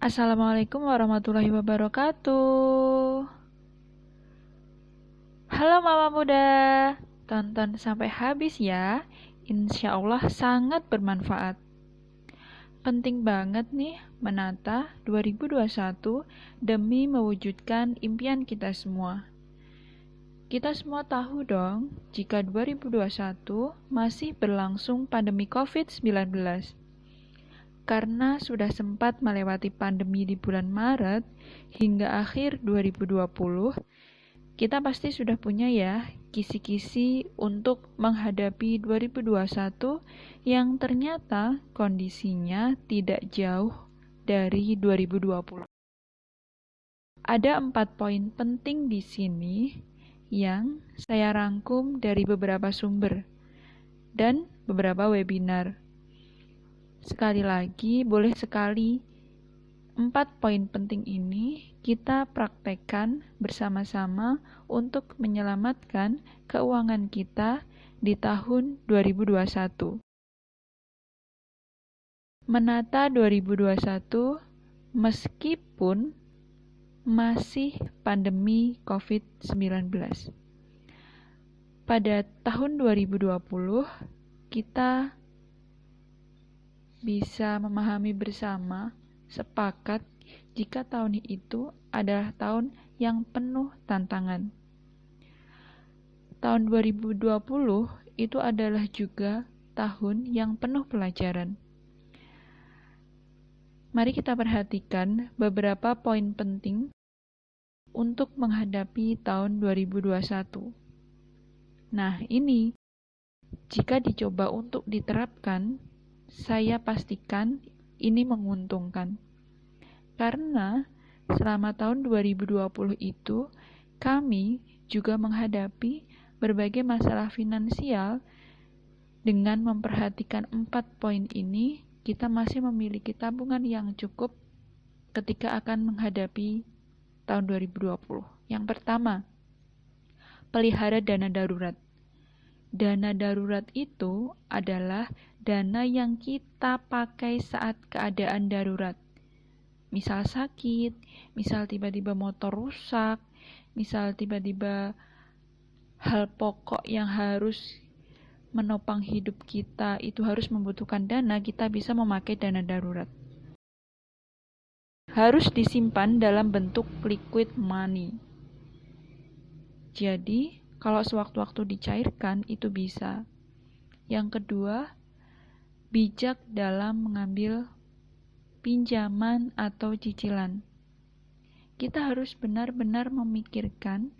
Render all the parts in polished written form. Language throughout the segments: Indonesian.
Assalamualaikum warahmatullahi wabarakatuh. Halo Mama Muda, tonton sampai habis ya. Insya Allah sangat bermanfaat. Penting banget nih menata 2021 demi mewujudkan impian kita semua. Kita semua tahu dong, jika 2021 masih berlangsung pandemi COVID-19. Karena sudah sempat melewati pandemi di bulan Maret hingga akhir 2020, kita pasti sudah punya ya kisi-kisi untuk menghadapi 2021 yang ternyata kondisinya tidak jauh dari 2020. Ada 4 poin penting di sini yang saya rangkum dari beberapa sumber dan beberapa webinar. Sekali lagi, boleh sekali 4 poin penting ini kita praktekkan bersama-sama untuk menyelamatkan keuangan kita di tahun 2021. Menata 2021 meskipun masih pandemi COVID-19. Pada tahun 2020, kita bisa memahami bersama, sepakat jika tahun itu adalah tahun yang penuh tantangan. Tahun 2020 itu adalah juga tahun yang penuh pelajaran. Mari kita perhatikan beberapa poin penting untuk menghadapi tahun 2021. Nah, ini jika dicoba untuk diterapkan, saya pastikan ini menguntungkan. Karena selama tahun 2020 itu, kami juga menghadapi berbagai masalah finansial. Dengan memperhatikan 4 poin ini, kita masih memiliki tabungan yang cukup ketika akan menghadapi tahun 2020. Yang pertama, pelihara dana darurat. Dana darurat itu adalah dana yang kita pakai saat keadaan darurat. Misal sakit, misal tiba-tiba motor rusak, misal tiba-tiba hal pokok yang harus menopang hidup kita itu harus membutuhkan dana, kita bisa memakai dana darurat. Harus disimpan dalam bentuk liquid money. Jadi, kalau sewaktu-waktu dicairkan, itu bisa. Yang kedua, bijak dalam mengambil pinjaman atau cicilan. Kita harus benar-benar memikirkan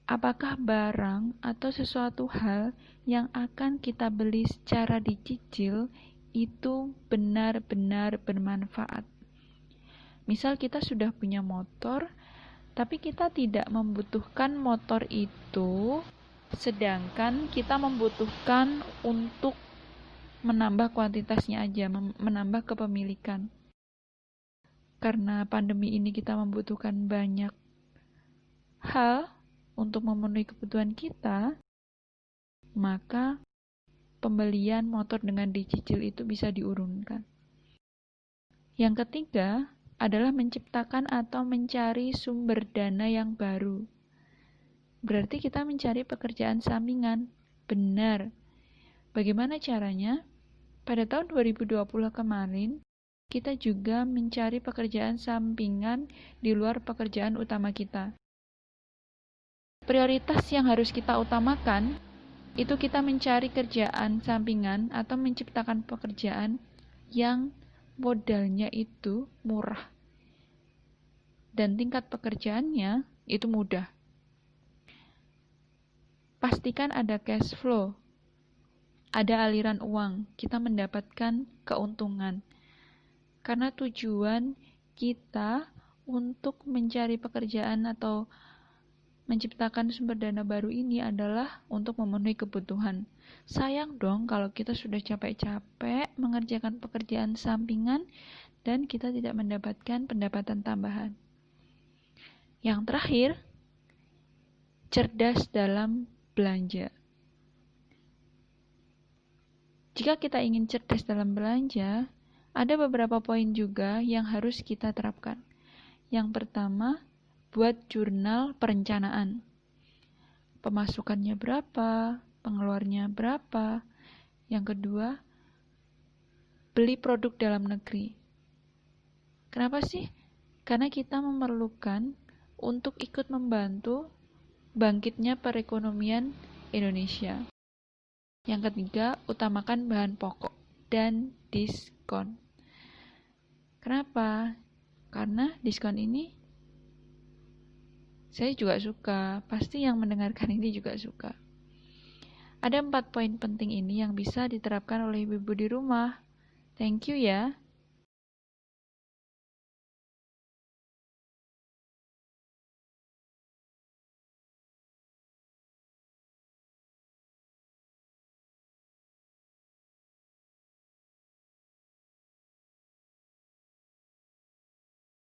apakah barang atau sesuatu hal yang akan kita beli secara dicicil itu benar-benar bermanfaat. Misal kita sudah punya motor, tapi kita tidak membutuhkan motor itu, sedangkan kita membutuhkan untuk menambah kuantitasnya aja, menambah kepemilikan. Karena pandemi ini kita membutuhkan banyak hal untuk memenuhi kebutuhan kita, maka pembelian motor dengan dicicil itu bisa diurunkan. Yang ketiga adalah menciptakan atau mencari sumber dana yang baru. Berarti kita mencari pekerjaan sampingan. Benar. Bagaimana caranya? Pada tahun 2020 kemarin, kita juga mencari pekerjaan sampingan di luar pekerjaan utama kita. Prioritas yang harus kita utamakan, itu kita mencari kerjaan sampingan atau menciptakan pekerjaan yang modalnya itu murah dan tingkat pekerjaannya itu mudah. Pastikan ada cash flow, ada aliran uang, kita mendapatkan keuntungan. Karena tujuan kita untuk mencari pekerjaan atau menciptakan sumber dana baru ini adalah untuk memenuhi kebutuhan. Sayang dong kalau kita sudah capek-capek mengerjakan pekerjaan sampingan dan kita tidak mendapatkan pendapatan tambahan. Yang terakhir, cerdas dalam belanja. Jika kita ingin cerdas dalam belanja, Ada beberapa poin juga yang harus kita terapkan. Yang pertama, buat jurnal perencanaan. Pemasukannya berapa, pengeluarannya berapa. Yang kedua, beli produk dalam negeri. Kenapa sih? Karena kita memerlukan untuk ikut membantu bangkitnya perekonomian Indonesia. Yang ketiga, utamakan bahan pokok dan diskon. Kenapa? Karena diskon ini saya juga suka, pasti yang mendengarkan ini juga suka. Ada 4 poin penting ini yang bisa diterapkan oleh ibu-ibu di rumah. Thank you ya.